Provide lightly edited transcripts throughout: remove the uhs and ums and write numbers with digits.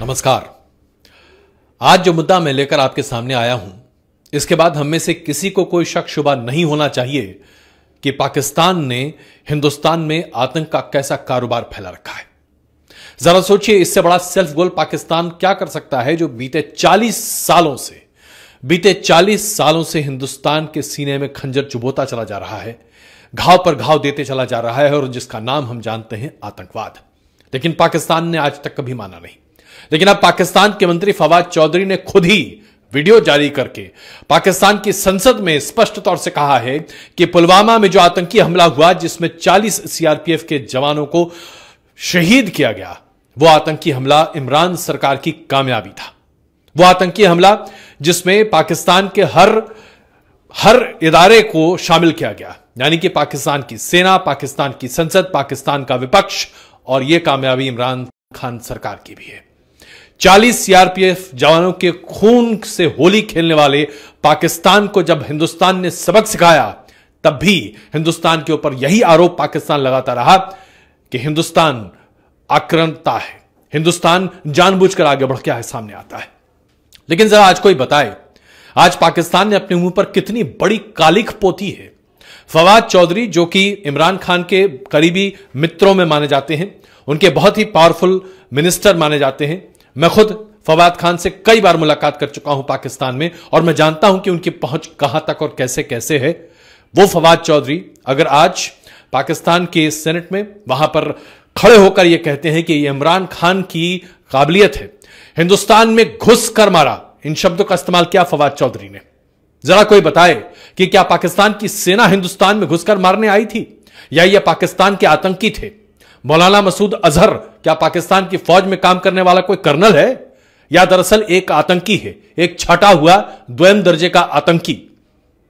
नमस्कार। आज जो मुद्दा मैं लेकर आपके सामने आया हूं, इसके बाद हम में से किसी को कोई शक शुबा नहीं होना चाहिए कि पाकिस्तान ने हिंदुस्तान में आतंक का कैसा कारोबार फैला रखा है। जरा सोचिए, इससे बड़ा सेल्फ गोल पाकिस्तान क्या कर सकता है, जो बीते 40 सालों से हिंदुस्तान के सीने में खंजर चुभोता चला जा रहा है, घाव पर घाव देते चला जा रहा है, और जिसका नाम हम जानते हैं आतंकवाद। लेकिन पाकिस्तान ने आज तक कभी माना नहीं। लेकिन अब पाकिस्तान के मंत्री फवाद चौधरी ने खुद ही वीडियो जारी करके पाकिस्तान की संसद में स्पष्ट तौर से कहा है कि पुलवामा में जो आतंकी हमला हुआ, जिसमें 40 सीआरपीएफ के जवानों को शहीद किया गया, वो आतंकी हमला इमरान सरकार की कामयाबी था। वो आतंकी हमला जिसमें पाकिस्तान के हर इदारे को शामिल किया गया, यानी कि पाकिस्तान की सेना, पाकिस्तान की संसद, पाकिस्तान का विपक्ष, और यह कामयाबी इमरान खान सरकार की भी है। 40 सीआरपीएफ जवानों के खून से होली खेलने वाले पाकिस्तान को जब हिंदुस्तान ने सबक सिखाया, तब भी हिंदुस्तान के ऊपर यही आरोप पाकिस्तान लगाता रहा कि हिंदुस्तान आक्रामकता है, हिंदुस्तान जानबूझकर आगे बढ़ के सामने आता है। लेकिन जरा आज कोई बताए, आज पाकिस्तान ने अपने मुंह पर कितनी बड़ी कालिख पोती है। फवाद चौधरी, जो कि इमरान खान के करीबी मित्रों में माने जाते हैं, उनके बहुत ही पावरफुल मिनिस्टर माने जाते हैं। मैं खुद फवाद खान से कई बार मुलाकात कर चुका हूं पाकिस्तान में, और मैं जानता हूं कि उनकी पहुंच कहां तक और कैसे कैसे है। वो फवाद चौधरी अगर आज पाकिस्तान के सेनेट में वहां पर खड़े होकर यह कहते हैं कि ये इमरान खान की काबिलियत है, हिंदुस्तान में घुस कर मारा, इन शब्दों का इस्तेमाल किया फवाद चौधरी ने। जरा कोई बताए कि क्या पाकिस्तान की सेना हिंदुस्तान में घुसकर मारने आई थी, या यह पाकिस्तान के आतंकी थे? मौलाना मसूद अजहर क्या पाकिस्तान की फौज में काम करने वाला कोई कर्नल है, या दरअसल एक आतंकी है, एक छटा हुआ द्वितीय दर्जे का आतंकी,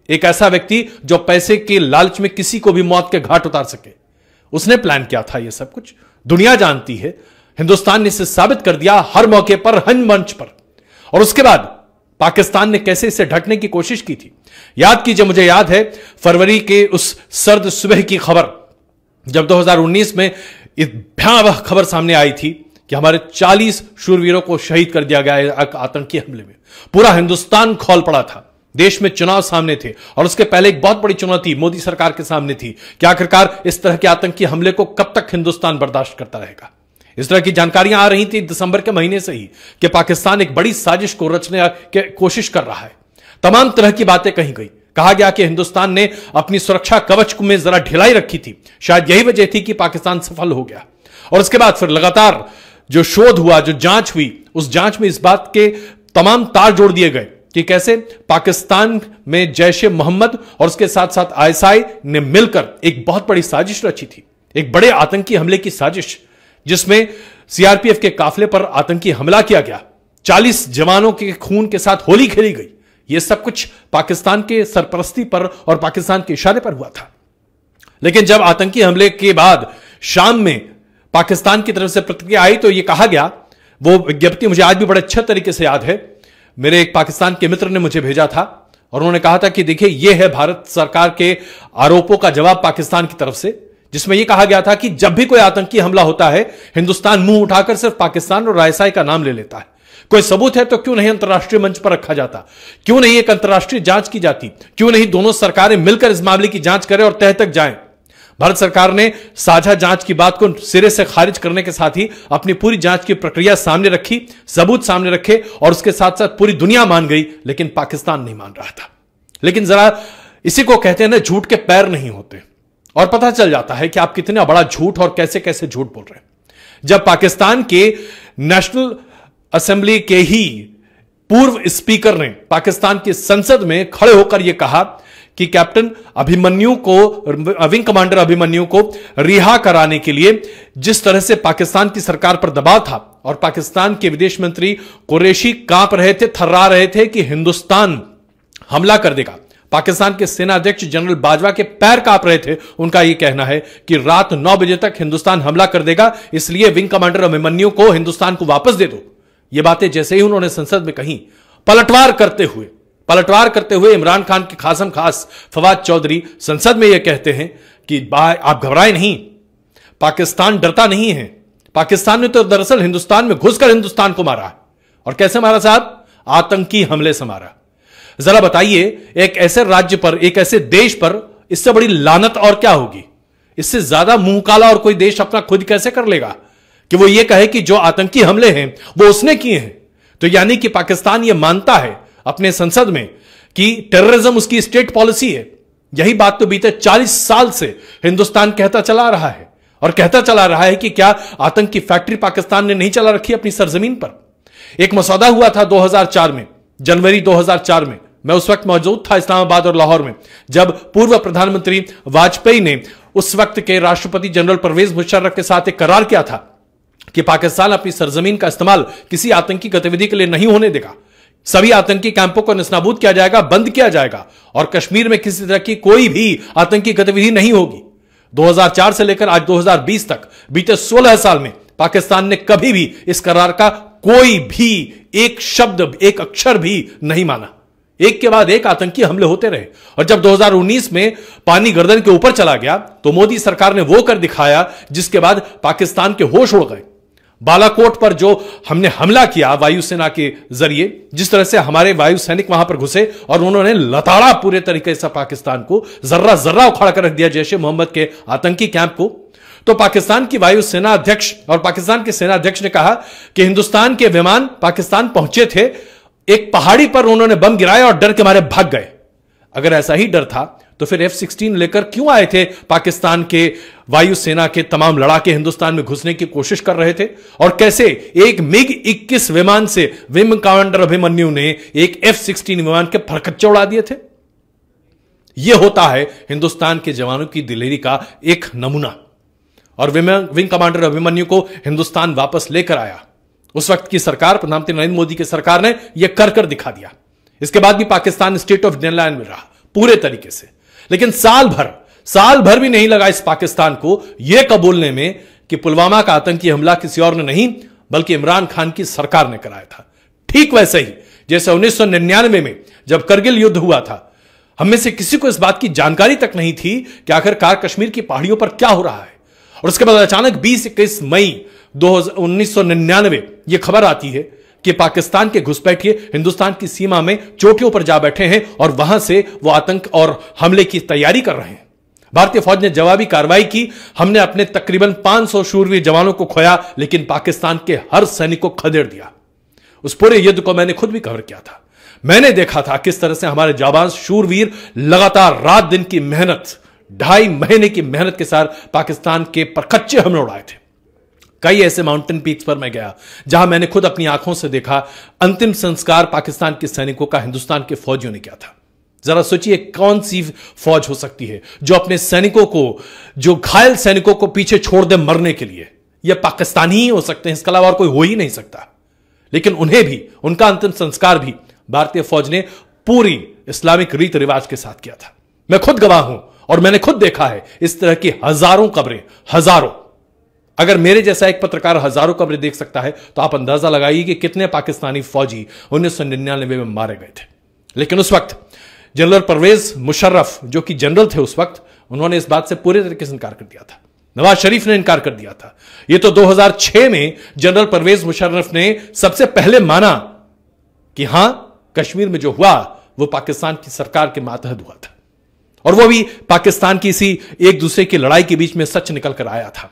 एक ऐसा व्यक्ति जो पैसे के लालच में किसी को भी मौत के घाट उतार सके? उसने प्लान किया था यह सब कुछ, दुनिया जानती है। हिंदुस्तान ने इसे साबित कर दिया हर मौके पर, हर मंच पर। और उसके बाद पाकिस्तान ने कैसे इसे ढकने की कोशिश की थी। याद कीजिए, मुझे याद है फरवरी के उस सर्द सुबह की खबर, जब 2019 में एक भयावह खबर सामने आई थी कि हमारे 40 शूरवीरों को शहीद कर दिया गया आतंकी हमले में। पूरा हिंदुस्तान खौल पड़ा था। देश में चुनाव सामने थे, और उसके पहले एक बहुत बड़ी चुनौती मोदी सरकार के सामने थी कि आखिरकार इस तरह के आतंकी हमले को कब तक हिंदुस्तान बर्दाश्त करता रहेगा। इस तरह की जानकारियां आ रही थी दिसंबर के महीने से ही कि पाकिस्तान एक बड़ी साजिश को रचने की कोशिश कर रहा है। तमाम तरह की बातें कही गई। कहा गया कि हिंदुस्तान ने अपनी सुरक्षा कवच में जरा ढिलाई रखी थी, शायद यही वजह थी कि पाकिस्तान सफल हो गया। और उसके बाद फिर लगातार जो शोध हुआ, जो जांच हुई, उस जांच में इस बात के तमाम तार जोड़ दिए गए कि कैसे पाकिस्तान में जैश-ए मोहम्मद और उसके साथ साथ आईएसआई ने मिलकर एक बहुत बड़ी साजिश रची थी, एक बड़े आतंकी हमले की साजिश, जिसमें सीआरपीएफ के काफिले पर आतंकी हमला किया गया, 40 जवानों के खून के साथ होली खेली गई। यह सब कुछ पाकिस्तान के सरपरस्ती पर और पाकिस्तान के इशारे पर हुआ था। लेकिन जब आतंकी हमले के बाद शाम में पाकिस्तान की तरफ से प्रतिक्रिया आई, तो यह कहा गया, वो विज्ञप्ति मुझे आज भी बड़े अच्छे तरीके से याद है, मेरे एक पाकिस्तान के मित्र ने मुझे भेजा था, और उन्होंने कहा था कि देखिए, यह है भारत सरकार के आरोपों का जवाब पाकिस्तान की तरफ से, जिसमें यह कहा गया था कि जब भी कोई आतंकी हमला होता है, हिंदुस्तान मुंह उठाकर सिर्फ पाकिस्तान और आईएसआई का नाम ले लेता है। कोई सबूत है तो क्यों नहीं अंतर्राष्ट्रीय मंच पर रखा जाता, क्यों नहीं एक अंतर्राष्ट्रीय जांच की जाती, क्यों नहीं दोनों सरकारें मिलकर इस मामले की जांच करें और तह तक जाएं। भारत सरकार ने साझा जांच की बात को सिरे से खारिज करने के साथ ही अपनी पूरी जांच की प्रक्रिया सामने रखी, सबूत सामने रखे, और उसके साथ साथ पूरी दुनिया मान गई, लेकिन पाकिस्तान नहीं मान रहा था। लेकिन जरा इसी को कहते हैं ना, झूठ के पैर नहीं होते, और पता चल जाता है कि आप कितना बड़ा झूठ और कैसे कैसे झूठ बोल रहे हैं। जब पाकिस्तान के नेशनल असेंबली के ही पूर्व स्पीकर ने पाकिस्तान की संसद में खड़े होकर यह कहा कि कैप्टन अभिमन्यु को, विंग कमांडर अभिमन्यु को रिहा कराने के लिए जिस तरह से पाकिस्तान की सरकार पर दबाव था, और पाकिस्तान के विदेश मंत्री कुरैशी कांप रहे थे, थर्रा रहे थे कि हिंदुस्तान हमला कर देगा। पाकिस्तान के सेना अध्यक्ष जनरल बाजवा के पैर कांप रहे थे। उनका यह कहना है कि रात 9 बजे तक हिंदुस्तान हमला कर देगा, इसलिए विंग कमांडर अभिमन्यु को हिंदुस्तान को वापस दे दो। ये बातें जैसे ही उन्होंने संसद में कही, पलटवार करते हुए इमरान खान के खासम खास फवाद चौधरी संसद में यह कहते हैं कि आप घबराएं नहीं, पाकिस्तान डरता नहीं है, पाकिस्तान ने तो दरअसल हिंदुस्तान में घुसकर हिंदुस्तान को मारा है। और कैसे मारा साहब? आतंकी हमले से मारा। जरा बताइए, एक ऐसे राज्य पर, एक ऐसे देश पर इससे बड़ी लानत और क्या होगी? इससे ज्यादा मुंह काला और कोई देश अपना खुद कैसे कर लेगा कि वो ये कहे कि जो आतंकी हमले हैं वो उसने किए हैं। तो यानी कि पाकिस्तान ये मानता है अपने संसद में कि टेररिज्म उसकी स्टेट पॉलिसी है। यही बात तो बीते 40 साल से हिंदुस्तान कहता चला रहा है, और कहता चला रहा है कि क्या आतंक की फैक्ट्री पाकिस्तान ने नहीं चला रखी अपनी सरजमीन पर। एक मसौदा हुआ था 2004 में, जनवरी 2004 में। मैं उस वक्त मौजूद था इस्लामाबाद और लाहौर में, जब पूर्व प्रधानमंत्री वाजपेयी ने उस वक्त के राष्ट्रपति जनरल परवेज मुशर्रफ के साथ एक करार किया था कि पाकिस्तान अपनी सरजमीन का इस्तेमाल किसी आतंकी गतिविधि के लिए नहीं होने देगा। सभी आतंकी कैंपों को निस्नाबूद किया जाएगा, बंद किया जाएगा, और कश्मीर में किसी तरह की कोई भी आतंकी गतिविधि नहीं होगी। 2004 से लेकर आज 2020 तक बीते 16 साल में पाकिस्तान ने कभी भी इस करार का कोई भी एक शब्द, एक अक्षर भी नहीं माना। एक के बाद एक आतंकी हमले होते रहे, और जब 2019 में पानी गर्दन के ऊपर चला गया तो मोदी सरकार ने वो कर दिखाया जिसके बाद पाकिस्तान के होश उड़ गए। बालाकोट पर जो हमने हमला किया वायुसेना के जरिए, जिस तरह से हमारे वायु सैनिक वहां पर घुसे और उन्होंने लताड़ा पूरे तरीके से पाकिस्तान को, जर्रा जर्रा उखाड़ कर रख दिया जैश ए मोहम्मद के आतंकी कैंप को, तो पाकिस्तान की वायु सेना अध्यक्ष और पाकिस्तान के सेना अध्यक्ष ने कहा कि हिंदुस्तान के विमान पाकिस्तान पहुंचे थे, एक पहाड़ी पर उन्होंने बम गिराया और डर के मारे भाग गए। अगर ऐसा ही डर था तो फिर F-16 लेकर क्यों आए थे पाकिस्तान के वायुसेना के तमाम लड़ाके हिंदुस्तान में घुसने की कोशिश कर रहे थे? और कैसे एक MiG-21 विमान से विंग कमांडर अभिमन्यु ने एक F-16 विमान के फरकच्चे उड़ा दिए थे? यह होता है हिंदुस्तान के जवानों की दिलेरी का एक नमूना। और विंग कमांडर अभिमन्यु को हिंदुस्तान वापस लेकर आया। उस वक्त की सरकार, प्रधानमंत्री नरेंद्र मोदी की सरकार ने यह कर दिखा दिया। इसके बाद भी पाकिस्तान स्टेट ऑफ डिनायल में रहा पूरे तरीके से। लेकिन साल भर भी नहीं लगा इस पाकिस्तान को यह कबूलने में कि पुलवामा का आतंकी हमला किसी और ने नहीं बल्कि इमरान खान की सरकार ने कराया था। ठीक वैसे ही जैसे 1999 में जब करगिल युद्ध हुआ था, हम में से किसी को इस बात की जानकारी तक नहीं थी कि आखिरकार कश्मीर की पहाड़ियों पर क्या हो रहा है। और उसके बाद अचानक 20-21 मई 1999 यह खबर आती है कि पाकिस्तान के घुसपैठिए हिंदुस्तान की सीमा में चोटियों पर जा बैठे हैं और वहां से वो आतंक और हमले की तैयारी कर रहे हैं। भारतीय फौज ने जवाबी कार्रवाई की। हमने अपने तकरीबन 500 शूरवीर जवानों को खोया, लेकिन पाकिस्तान के हर सैनिक को खदेड़ दिया। उस पूरे युद्ध को मैंने खुद भी कवर किया था। मैंने देखा था किस तरह से हमारे जाबाज शूरवीर लगातार रात दिन की मेहनत, 2.5 महीने की मेहनत के साथ पाकिस्तान के परखच्चे हमले उड़ाए थे। कई ऐसे माउंटेन पीक्स पर मैं गया जहां मैंने खुद अपनी आंखों से देखा अंतिम संस्कार पाकिस्तान के सैनिकों का हिंदुस्तान के फौजियों ने किया था। जरा सोचिए कौन सी फौज हो सकती है जो अपने सैनिकों को, जो घायल सैनिकों को पीछे छोड़ दे मरने के लिए। यह पाकिस्तानी ही हो सकते हैं, इसके अलावा और कोई हो ही नहीं सकता। लेकिन उन्हें भी, उनका अंतिम संस्कार भी भारतीय फौज ने पूरी इस्लामिक रीत रिवाज के साथ किया था। मैं खुद गवाह हूं और मैंने खुद देखा है इस तरह की हजारों कब्रें, हजारों। अगर मेरे जैसा एक पत्रकार हजारों कब्रें देख सकता है तो आप अंदाजा लगाइए कि कितने पाकिस्तानी फौजी 1999 में मारे गए थे। लेकिन उस वक्त जनरल परवेज मुशर्रफ, जो कि जनरल थे उस वक्त, उन्होंने इस बात से पूरे तरीके से इनकार कर दिया था। नवाज शरीफ ने इनकार कर दिया था। यह तो 2006 में जनरल परवेज मुशर्रफ ने सबसे पहले माना कि हां, कश्मीर में जो हुआ वो पाकिस्तान की सरकार के मातहत हुआ था, और वो भी पाकिस्तान की इसी एक दूसरे की लड़ाई के बीच में सच निकल कर आया था।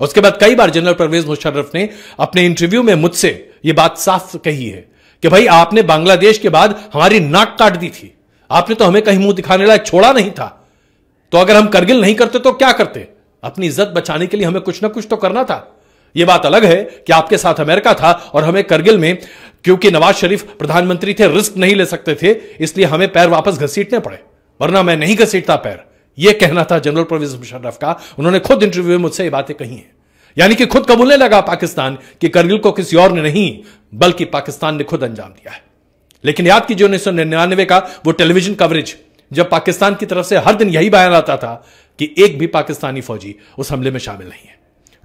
उसके बाद कई बार जनरल परवेज मुशर्रफ ने अपने इंटरव्यू में मुझसे यह बात साफ कही है कि भाई, आपने बांग्लादेश के बाद हमारी नाक काट दी थी, आपने तो हमें कहीं मुंह दिखाने लायक छोड़ा नहीं था। तो अगर हम करगिल नहीं करते तो क्या करते? अपनी इज्जत बचाने के लिए हमें कुछ ना कुछ तो करना था। यह बात अलग है कि आपके साथ अमेरिका था और हमें करगिल में, क्योंकि नवाज शरीफ प्रधानमंत्री थे, रिस्क नहीं ले सकते थे, इसलिए हमें पैर वापस घसीटने पड़े, वरना मैं नहीं घसीटता पैर। यह कहना था जनरल परवेज मुशर्रफ का। उन्होंने खुद इंटरव्यू में मुझसे ये बातें कही हैं। यानी कि खुद कबूलने लगा पाकिस्तान कि करगिल को किसी और ने नहीं बल्कि पाकिस्तान ने खुद अंजाम दिया है। लेकिन याद कीजिए 1999 का वो टेलीविजन कवरेज, जब पाकिस्तान की तरफ से हर दिन यही बयान आता था कि एक भी पाकिस्तानी फौजी उस हमले में शामिल नहीं है।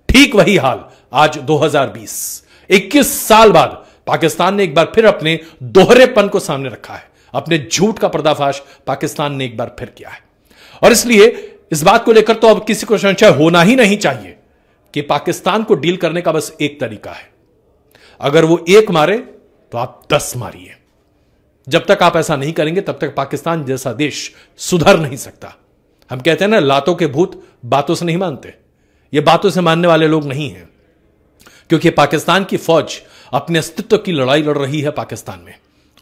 ठीक वही हाल आज 2020, 21 साल बाद पाकिस्तान ने एक बार फिर अपने दोहरेपन को सामने रखा है। अपने झूठ का पर्दाफाश पाकिस्तान ने एक बार फिर किया है। और इसलिए इस बात को लेकर तो अब किसी को संशय होना ही नहीं चाहिए कि पाकिस्तान को डील करने का बस एक तरीका है, अगर वो एक मारे तो आप 10 मारिए। जब तक आप ऐसा नहीं करेंगे तब तक पाकिस्तान जैसा देश सुधर नहीं सकता। हम कहते हैं ना, लातों के भूत बातों से नहीं मानते। ये बातों से मानने वाले लोग नहीं हैं, क्योंकि पाकिस्तान की फौज अपने अस्तित्व की लड़ाई लड़ रही है पाकिस्तान में,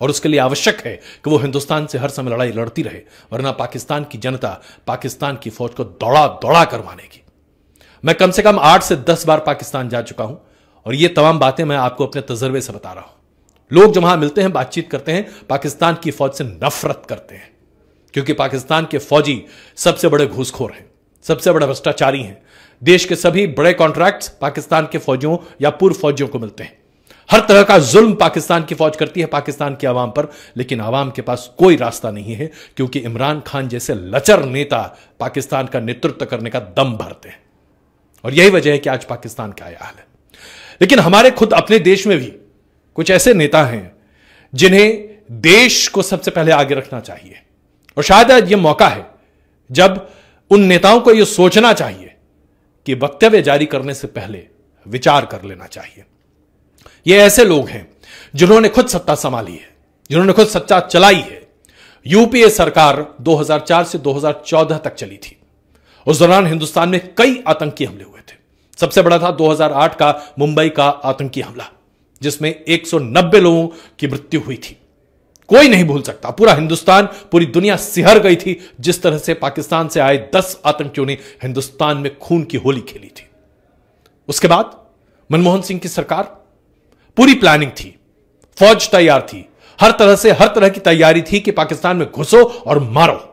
और उसके लिए आवश्यक है कि वो हिंदुस्तान से हर समय लड़ाई लड़ती रहे, वरना पाकिस्तान की जनता पाकिस्तान की फौज को दौड़ा दौड़ा कर मानेगी। मैं कम से कम 8 से 10 बार पाकिस्तान जा चुका हूं, और ये तमाम बातें मैं आपको अपने तजर्बे से बता रहा हूं। लोग जब वहां मिलते हैं, बातचीत करते हैं, पाकिस्तान की फौज से नफरत करते हैं, क्योंकि पाकिस्तान के फौजी सबसे बड़े घूसखोर हैं, सबसे बड़े भ्रष्टाचारी हैं। देश के सभी बड़े कॉन्ट्रैक्ट्स पाकिस्तान के फौजियों या पूर्व फौजियों को मिलते हैं। हर तरह का जुल्म पाकिस्तान की फौज करती है पाकिस्तान की आवाम पर, लेकिन आवाम के पास कोई रास्ता नहीं है, क्योंकि इमरान खान जैसे लचर नेता पाकिस्तान का नेतृत्व करने का दम भरते हैं। और यही वजह है कि आज पाकिस्तान का यह हाल है। लेकिन हमारे खुद अपने देश में भी कुछ ऐसे नेता हैं जिन्हें देश को सबसे पहले आगे रखना चाहिए, और शायद आज यह मौका है जब उन नेताओं को यह सोचना चाहिए कि वक्तव्य जारी करने से पहले विचार कर लेना चाहिए। ये ऐसे लोग हैं जिन्होंने खुद सत्ता संभाली है, जिन्होंने खुद सत्ता चलाई है। यूपीए सरकार 2004 से 2014 तक चली थी। उस दौरान हिंदुस्तान में कई आतंकी हमले हुए थे। सबसे बड़ा था 2008 का मुंबई का आतंकी हमला, जिसमें 190 लोगों की मृत्यु हुई थी। कोई नहीं भूल सकता, पूरा हिंदुस्तान, पूरी दुनिया सिहर गई थी जिस तरह से पाकिस्तान से आए 10 आतंकियों ने हिंदुस्तान में खून की होली खेली थी। उसके बाद मनमोहन सिंह की सरकार, पूरी प्लानिंग थी, फौज तैयार थी, हर तरह की तैयारी थी कि पाकिस्तान में घुसो और मारो।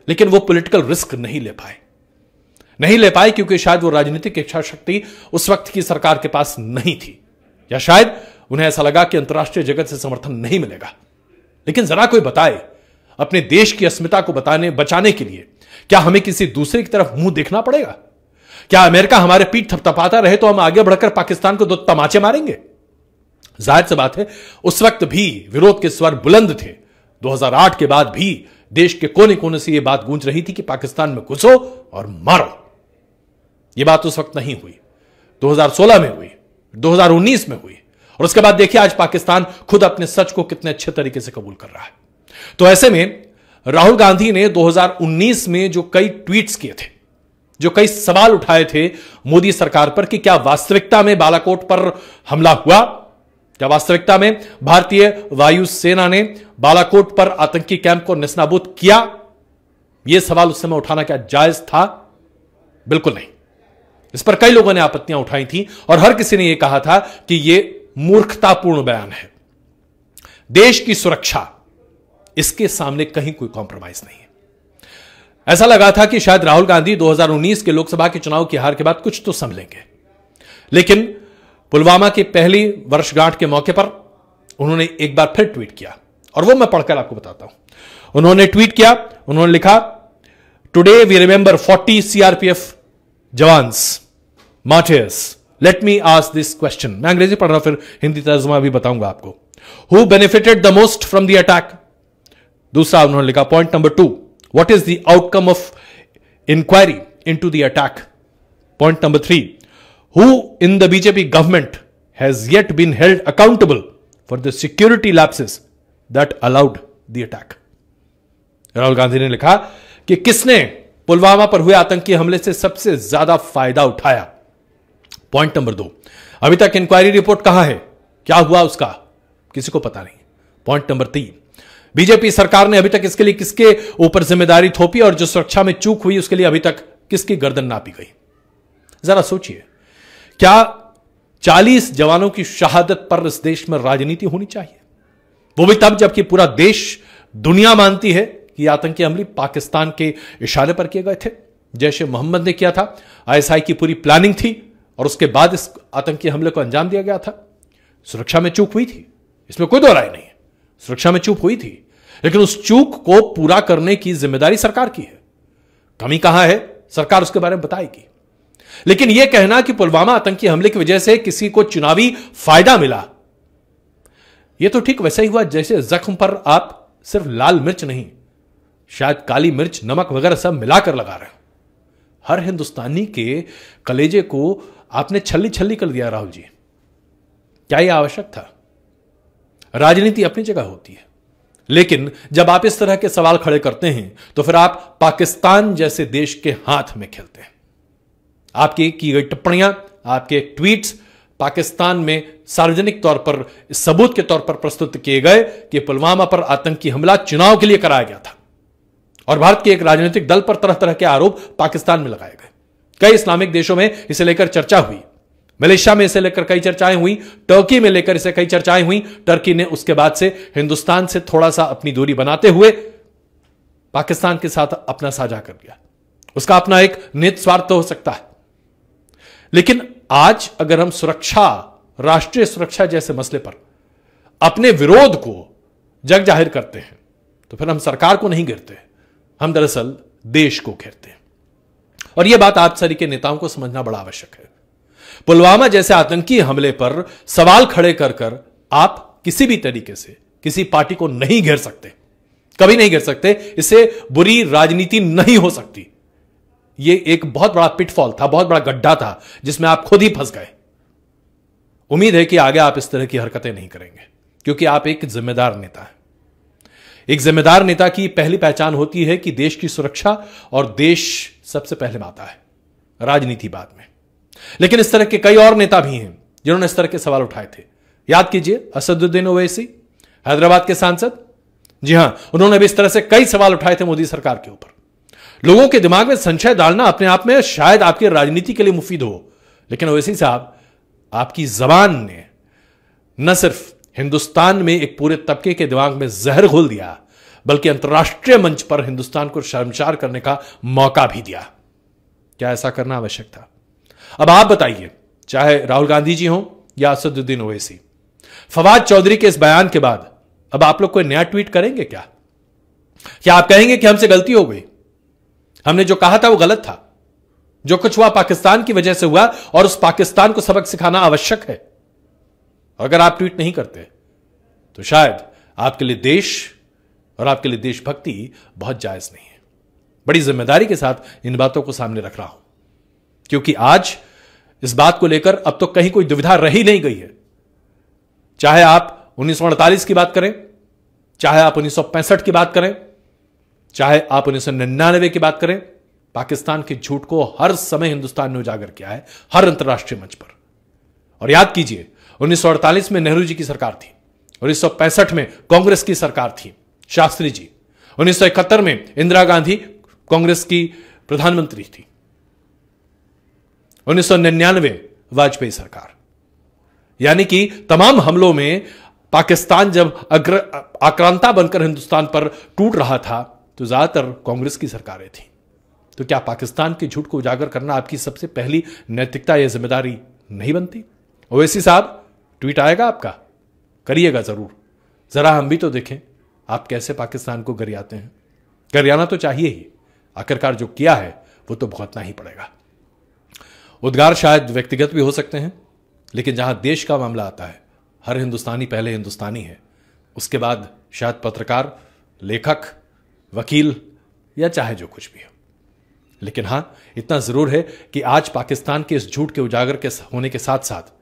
लेकिन वो पॉलिटिकल रिस्क नहीं ले पाए क्योंकि शायद वो राजनीतिक इच्छा शक्ति उस वक्त की सरकार के पास नहीं थी, या शायद उन्हें ऐसा लगा कि अंतर्राष्ट्रीय जगत से समर्थन नहीं मिलेगा। लेकिन जरा कोई बताए, अपने देश की अस्मिता को बचाने के लिए क्या हमें किसी दूसरे की तरफ मुंह देखना पड़ेगा? क्या अमेरिका हमारे पीठ थपथपाता रहे तो हम आगे बढ़कर पाकिस्तान को 2 तमाचे मारेंगे? जाहिर सी बात है, उस वक्त भी विरोध के स्वर बुलंद थे। 2008 के बाद भी देश के कोने कोने से यह बात गूंज रही थी कि पाकिस्तान में घुसो और मारो। यह बात उस वक्त नहीं हुई, 2016 में हुई, 2019 में हुई, और उसके बाद देखिए आज पाकिस्तान खुद अपने सच को कितने अच्छे तरीके से कबूल कर रहा है। तो ऐसे में राहुल गांधी ने 2019 में जो कई ट्वीट्स किए थे, जो कई सवाल उठाए थे मोदी सरकार पर कि क्या वास्तविकता में बालाकोट पर हमला हुआ, क्या वास्तविकता में भारतीय वायुसेना ने बालाकोट पर आतंकी कैंप को नेस्तनाबूद किया, यह सवाल उस समय उठाना क्या जायज था? बिल्कुल नहीं। इस पर कई लोगों ने आपत्तियां उठाई थी, और हर किसी ने यह कहा था कि यह मूर्खतापूर्ण बयान है। देश की सुरक्षा, इसके सामने कहीं कोई कॉम्प्रोमाइज नहीं है। ऐसा लगा था कि शायद राहुल गांधी 2019 के लोकसभा के चुनाव की हार के बाद कुछ तो संभलेंगे, लेकिन पुलवामा की पहली वर्षगांठ के मौके पर उन्होंने एक बार फिर ट्वीट किया, और वो मैं पढ़कर आपको बताता हूं। उन्होंने ट्वीट किया, उन्होंने लिखा, today we remember 40 CRPF jawans martyrs. Let me ask this question. मैं अंग्रेजी पढ़ रहा हूं, फिर हिंदी तर्जुमा भी बताऊंगा आपको। Who benefited the most from the attack? दूसरा उन्होंने लिखा, point number 2, what is the outcome of inquiry into the attack? Point number 3, who in the BJP government has yet been held accountable for the security lapses that allowed the attack? Rahul Gandhi ने लिखा कि किसने पुलवामा पर हुए आतंकी हमले से सबसे ज्यादा फायदा उठाया? पॉइंट नंबर 2, अभी तक इंक्वायरी रिपोर्ट कहां है, क्या हुआ उसका? किसी को पता नहीं। पॉइंट नंबर 3, बीजेपी सरकार ने अभी तक इसके लिए किसके ऊपर जिम्मेदारी थोपी, और जो सुरक्षा में चूक हुई उसके लिए अभी तक किसकी गर्दन नापी गई? जरा सोचिए, क्या 40 जवानों की शहादत पर इस देश में राजनीति होनी चाहिए? वो भी तब जबकि पूरा देश, दुनिया मानती है कि आतंकी हमले पाकिस्तान के इशारे पर किए गए थे, जैश ए मोहम्मद ने किया था, आईएसआई की पूरी प्लानिंग थी, और उसके बाद इस आतंकी हमले को अंजाम दिया गया था। सुरक्षा में चूक हुई थी, इसमें कोई दो राय नहीं है, सुरक्षा में चूक हुई थी, लेकिन उस चूक को पूरा करने की जिम्मेदारी सरकार की है। कमी कहां है, सरकार उसके बारे में बताएगी। लेकिन यह कहना कि पुलवामा आतंकी हमले की वजह से किसी को चुनावी फायदा मिला, यह तो ठीक वैसे ही हुआ जैसे जख्म पर आप सिर्फ लाल मिर्च नहीं, शायद काली मिर्च, नमक वगैरह सब मिलाकर लगा रहे हो। हर हिंदुस्तानी के कलेजे को आपने छल्ली छल्ली कर दिया राहुल जी। क्या यह आवश्यक था? राजनीति अपनी जगह होती है, लेकिन जब आप इस तरह के सवाल खड़े करते हैं तो फिर आप पाकिस्तान जैसे देश के हाथ में खेलते हैं। आपकी की गई टिप्पणियां, आपके ट्वीट्स पाकिस्तान में सार्वजनिक तौर पर सबूत के तौर पर प्रस्तुत किए गए कि पुलवामा पर आतंकी हमला चुनाव के लिए कराया गया था और भारत के एक राजनीतिक दल पर तरह तरह के आरोप पाकिस्तान में लगाए गए। कई इस्लामिक देशों में इसे लेकर चर्चा हुई, मलेशिया में इसे लेकर कई चर्चाएं हुई, टर्की में लेकर इसे कई चर्चाएं हुई। टर्की ने उसके बाद से हिंदुस्तान से थोड़ा सा अपनी दूरी बनाते हुए पाकिस्तान के साथ अपना साझा कर लिया। उसका अपना एक निहित स्वार्थ तो हो सकता है, लेकिन आज अगर हम सुरक्षा, राष्ट्रीय सुरक्षा जैसे मसले पर अपने विरोध को जग जाहिर करते हैं तो फिर हम सरकार को नहीं घेरते, हम दरअसल देश को घेरते हैं। और यह बात आप सभी के नेताओं को समझना बड़ा आवश्यक है। पुलवामा जैसे आतंकी हमले पर सवाल खड़े कर कर आप किसी भी तरीके से किसी पार्टी को नहीं घेर सकते, कभी नहीं घेर सकते। इससे बुरी राजनीति नहीं हो सकती। यह एक बहुत बड़ा पिटफॉल था, बहुत बड़ा गड्ढा था जिसमें आप खुद ही फंस गए। उम्मीद है कि आगे आप इस तरह की हरकतें नहीं करेंगे, क्योंकि आप एक जिम्मेदार नेता हैं। एक जिम्मेदार नेता की पहली पहचान होती है कि देश की सुरक्षा और देश सबसे पहले आता है, राजनीति बाद में। लेकिन इस तरह के कई और नेता भी हैं जिन्होंने इस तरह के सवाल उठाए थे। याद कीजिए असदुद्दीन ओवैसी, हैदराबाद के सांसद। जी हां, उन्होंने भी इस तरह से कई सवाल उठाए थे मोदी सरकार के ऊपर। लोगों के दिमाग में संशय डालना अपने आप में शायद आपकी राजनीति के लिए मुफीद हो, लेकिन ओवैसी साहब, आपकी जबान ने न सिर्फ हिंदुस्तान में एक पूरे तबके के दिमाग में जहर घोल दिया, बल्कि अंतर्राष्ट्रीय मंच पर हिंदुस्तान को शर्मसार करने का मौका भी दिया। क्या ऐसा करना आवश्यक था? अब आप बताइए, चाहे राहुल गांधी जी हों या असदुद्दीन ओवैसी, फवाद चौधरी के इस बयान के बाद अब आप लोग कोई नया ट्वीट करेंगे क्या? क्या आप कहेंगे कि हमसे गलती हो गई, हमने जो कहा था वो गलत था, जो कुछ हुआ पाकिस्तान की वजह से हुआ और उस पाकिस्तान को सबक सिखाना आवश्यक है? अगर आप ट्वीट नहीं करते तो शायद आपके लिए देश और आपके लिए देशभक्ति बहुत जायज नहीं है। बड़ी जिम्मेदारी के साथ इन बातों को सामने रख रहा हूं, क्योंकि आज इस बात को लेकर अब तो कहीं कोई दुविधा रही नहीं गई है। चाहे आप 1948 की बात करें, चाहे आप 1965 की बात करें, चाहे आप 1999 की बात करें, पाकिस्तान के झूठ को हर समय हिंदुस्तान ने उजागर किया है, हर अंतर्राष्ट्रीय मंच पर। और याद कीजिए, 1948 में नेहरू जी की सरकार थी, 1965 में कांग्रेस की सरकार थी, शास्त्री जी। 1971 में इंदिरा गांधी कांग्रेस की प्रधानमंत्री थी। 1999 वाजपेयी सरकार। यानी कि तमाम हमलों में पाकिस्तान जब आक्रांता बनकर हिंदुस्तान पर टूट रहा था तो ज्यादातर कांग्रेस की सरकारें थी। तो क्या पाकिस्तान के झूठ को उजागर करना आपकी सबसे पहली नैतिकता या जिम्मेदारी नहीं बनती? ओवैसी साहब, ट्वीट आएगा आपका, करिएगा जरूर। जरा हम भी तो देखें आप कैसे पाकिस्तान को गरियाते हैं। गरियाना तो चाहिए ही, आखिरकार जो किया है वो तो भुगतना ही पड़ेगा। उद्गार शायद व्यक्तिगत भी हो सकते हैं, लेकिन जहां देश का मामला आता है, हर हिंदुस्तानी पहले हिंदुस्तानी है, उसके बाद शायद पत्रकार, लेखक, वकील या चाहे जो कुछ भी हो। लेकिन हां, इतना जरूर है कि आज पाकिस्तान के इस झूठ के उजागर के होने के साथ साथ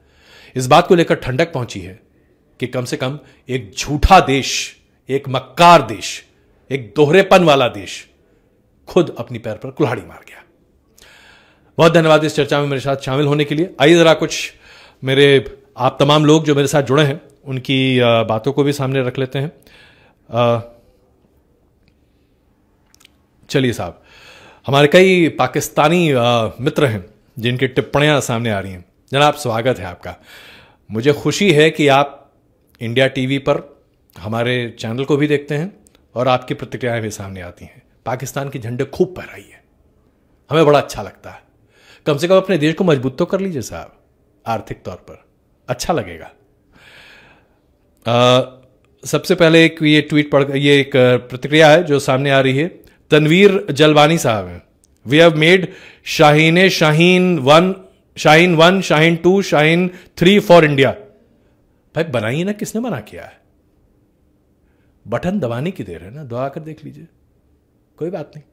इस बात को लेकर ठंडक पहुंची है कि कम से कम एक झूठा देश, एक मक्कार देश, एक दोहरेपन वाला देश खुद अपनी पैर पर कुल्हाड़ी मार गया। बहुत धन्यवाद इस चर्चा में मेरे साथ शामिल होने के लिए। आइए जरा कुछ मेरे आप तमाम लोग जो मेरे साथ जुड़े हैं उनकी बातों को भी सामने रख लेते हैं। चलिए साहब, हमारे कई पाकिस्तानी मित्र हैं जिनकी टिप्पणियां सामने आ रही हैं। जनाब, स्वागत है आपका। मुझे खुशी है कि आप इंडिया टीवी पर हमारे चैनल को भी देखते हैं और आपकी प्रतिक्रियाएं भी सामने आती हैं। पाकिस्तान के झंडे खूब फहराइए, हमें बड़ा अच्छा लगता है। कम से कम अपने देश को मजबूत तो कर लीजिए साहब, आर्थिक तौर पर अच्छा लगेगा। सबसे पहले एक ये ट्वीट पढ़, ये एक प्रतिक्रिया है जो सामने आ रही है। तनवीर जलवानी साहब हैं, we have made Shaheen 1, Shaheen 2, Shaheen 3 फॉर इंडिया। भाई बनाइए ना, किसने मना किया है? बटन दबाने की देर है ना, दबा कर देख लीजिए, कोई बात नहीं।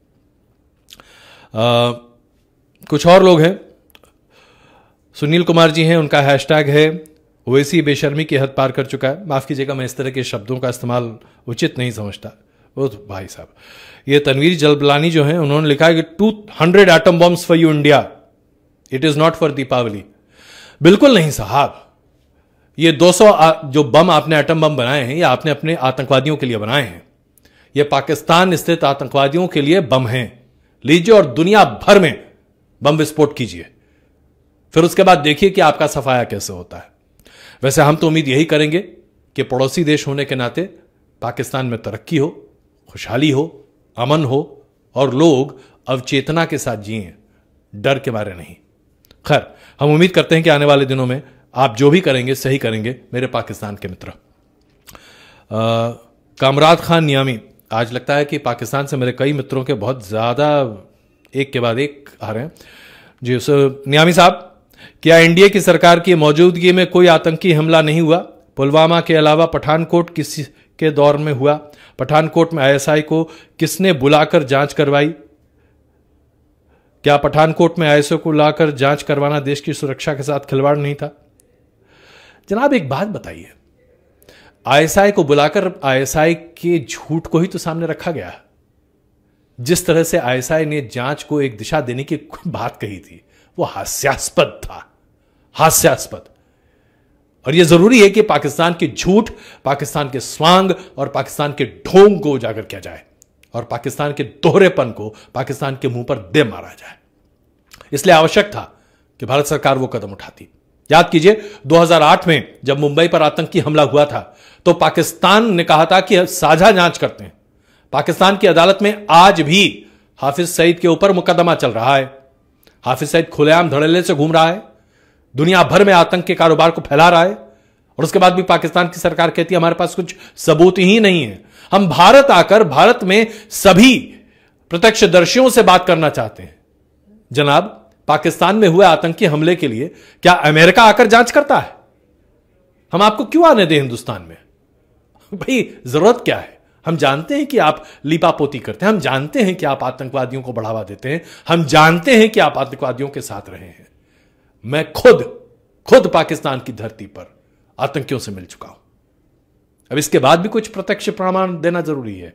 कुछ और लोग हैं, सुनील कुमार जी हैं, उनका हैशटैग है ओवैसी बेशर्मी की हद पार कर चुका है। माफ कीजिएगा, मैं इस तरह के शब्दों का इस्तेमाल उचित नहीं समझता। वो तो भाई साहब, ये तनवीर जलबलानी जो हैं, उन्होंने लिखा है कि 200 atom bombs for you India, it is not for Deepawali. बिल्कुल नहीं साहब, ये 200 जो बम आपने एटम बम बनाए हैं, ये आपने अपने आतंकवादियों के लिए बनाए हैं। ये पाकिस्तान स्थित आतंकवादियों के लिए बम हैं। लीजिए और दुनिया भर में बम विस्फोट कीजिए, फिर उसके बाद देखिए कि आपका सफाया कैसे होता है। वैसे हम तो उम्मीद यही करेंगे कि पड़ोसी देश होने के नाते पाकिस्तान में तरक्की हो, खुशहाली हो, अमन हो और लोग अवचेतना के साथ जिएं, डर के मारे नहीं। खैर, हम उम्मीद करते हैं कि आने वाले दिनों में आप जो भी करेंगे सही करेंगे मेरे पाकिस्तान के मित्र। कामराद खान नियामी, आज लगता है कि पाकिस्तान से मेरे कई मित्रों के बहुत ज़्यादा एक के बाद एक आ रहे हैं जी। नियामी साहब, क्या एनडीए की सरकार की मौजूदगी में कोई आतंकी हमला नहीं हुआ? पुलवामा के अलावा पठानकोट किसी के दौर में हुआ? पठानकोट में आईएसआई को किसने बुलाकर जांच करवाई? क्या पठानकोट में आईएसआई को लाकर जांच करवाना देश की सुरक्षा के साथ खिलवाड़ नहीं था? जनाब एक बात बताइए, आईएसआई को बुलाकर आईएसआई के झूठ को ही तो सामने रखा गया। जिस तरह से आईएसआई ने जांच को एक दिशा देने की बात कही थी, वो हास्यास्पद था, हास्यास्पद। और यह जरूरी है कि पाकिस्तान के झूठ, पाकिस्तान के स्वांग और पाकिस्तान के ढोंग को उजागर किया जाए और पाकिस्तान के दोहरेपन को पाकिस्तान के मुंह पर दे मारा जाए। इसलिए आवश्यक था कि भारत सरकार वो कदम उठाती। याद कीजिए 2008 में जब मुंबई पर आतंकी हमला हुआ था तो पाकिस्तान ने कहा था कि साझा जांच करते हैं। पाकिस्तान की अदालत में आज भी हाफिज सईद के ऊपर मुकदमा चल रहा है। हाफिज सईद खुलेआम धड़ल्ले से घूम रहा है, दुनिया भर में आतंक के कारोबार को फैला रहा है और उसके बाद भी पाकिस्तान की सरकार कहती है हमारे पास कुछ सबूत ही नहीं है। हम भारत आकर भारत में सभी प्रत्यक्षदर्शियों से बात करना चाहते हैं। जनाब, पाकिस्तान में हुए आतंकी हमले के लिए क्या अमेरिका आकर जांच करता है? हम आपको क्यों आने दें हिंदुस्तान में? भाई जरूरत क्या है? हम जानते हैं कि आप लीपापोती करते हैं, हम जानते हैं कि आप आतंकवादियों को बढ़ावा देते हैं, हम जानते हैं कि आप आतंकवादियों के साथ रहे हैं। मैं खुद पाकिस्तान की धरती पर आतंकियों से मिल चुका हूं। अब इसके बाद भी कुछ प्रत्यक्ष प्रमाण देना जरूरी है।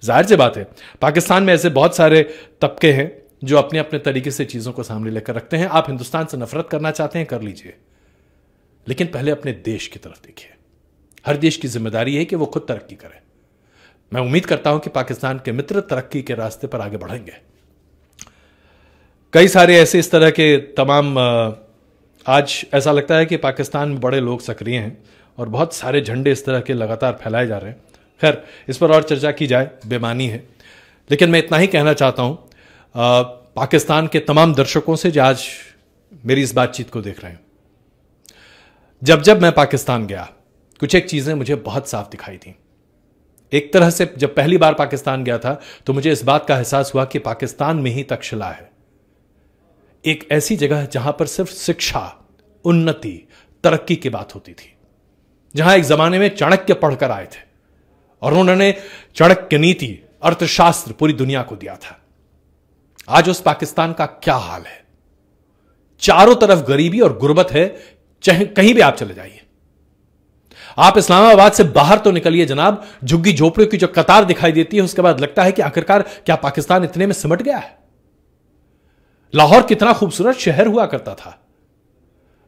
जाहिर सी बात है, पाकिस्तान में ऐसे बहुत सारे तबके हैं जो अपने अपने तरीके से चीजों को सामने लेकर रखते हैं। आप हिंदुस्तान से नफरत करना चाहते हैं, कर लीजिए, लेकिन पहले अपने देश की तरफ देखिए। हर देश की जिम्मेदारी है कि वो खुद तरक्की करे। मैं उम्मीद करता हूं कि पाकिस्तान के मित्र तरक्की के रास्ते पर आगे बढ़ेंगे। कई सारे ऐसे इस तरह के तमाम आज ऐसा लगता है कि पाकिस्तान में बड़े लोग सक्रिय हैं और बहुत सारे झंडे इस तरह के लगातार फैलाए जा रहे हैं। खैर, इस पर और चर्चा की जाए बेमानी है, लेकिन मैं इतना ही कहना चाहता हूं पाकिस्तान के तमाम दर्शकों से जो आज मेरी इस बातचीत को देख रहे हैं, जब मैं पाकिस्तान गया कुछ एक चीजें मुझे बहुत साफ दिखाई थी। एक तरह से जब पहली बार पाकिस्तान गया था तो मुझे इस बात का एहसास हुआ कि पाकिस्तान में ही तक्षशिला है, एक ऐसी जगह जहां पर सिर्फ शिक्षा, उन्नति, तरक्की की बात होती थी। जहां एक जमाने में चाणक्य पढ़कर आए थे और उन्होंने चाणक्य नीति, अर्थशास्त्र पूरी दुनिया को दिया था। आज उस पाकिस्तान का क्या हाल है? चारों तरफ गरीबी और गुर्बत है, चाहे कहीं भी आप चले जाइए। आप इस्लामाबाद से बाहर तो निकलिए जनाब, झुग्गी झोपड़ियों की जो कतार दिखाई देती है, उसके बाद लगता है कि आखिरकार क्या पाकिस्तान इतने में सिमट गया है? लाहौर कितना खूबसूरत शहर हुआ करता था।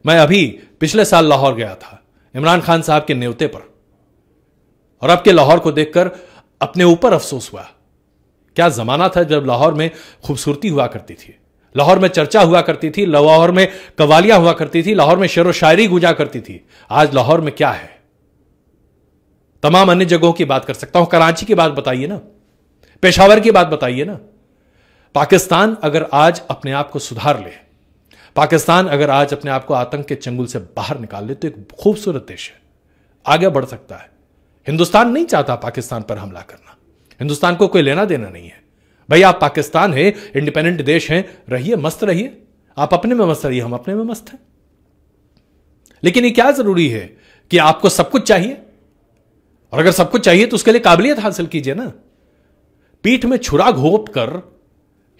मैं अभी पिछले साल लाहौर गया था इमरान खान साहब के न्योते पर, और अब के लाहौर को देखकर अपने ऊपर अफसोस हुआ। क्या जमाना था जब लाहौर में खूबसूरती हुआ करती थी, लाहौर में चर्चा हुआ करती थी, लाहौर में कवालियां हुआ करती थी, लाहौर में शेर व शायरी गूंजा करती थी। आज लाहौर में क्या है? तमाम अन्य जगहों की बात कर सकता हूं, कराची की बात बताइए ना, पेशावर की बात बताइए ना। पाकिस्तान अगर आज अपने आप को सुधार ले, पाकिस्तान अगर आज अपने आप को आतंक के चंगुल से बाहर निकाल ले, तो एक खूबसूरत देश है, आगे बढ़ सकता है। हिंदुस्तान नहीं चाहता पाकिस्तान पर हमला करना, हिंदुस्तान को कोई लेना देना नहीं है। भाई आप पाकिस्तान है, इंडिपेंडेंट देश है, रहिए, मस्त रहिए, आप अपने में मस्त रहिए, हम अपने में मस्त हैं। लेकिन ये क्या जरूरी है कि आपको सब कुछ चाहिए? और अगर सब कुछ चाहिए तो उसके लिए काबिलियत हासिल कीजिए ना। पीठ में छुरा घोंप कर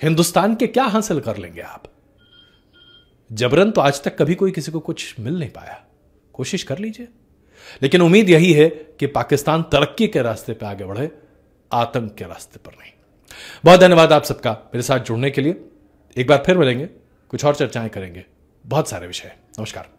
हिंदुस्तान के क्या हासिल कर लेंगे आप? जबरन तो आज तक कभी कोई किसी को कुछ मिल नहीं पाया। कोशिश कर लीजिए, लेकिन उम्मीद यही है कि पाकिस्तान तरक्की के रास्ते पे आगे बढ़े, आतंक के रास्ते पर नहीं। बहुत धन्यवाद आप सबका मेरे साथ जुड़ने के लिए। एक बार फिर मिलेंगे, कुछ और चर्चाएं करेंगे, बहुत सारे विषय। नमस्कार।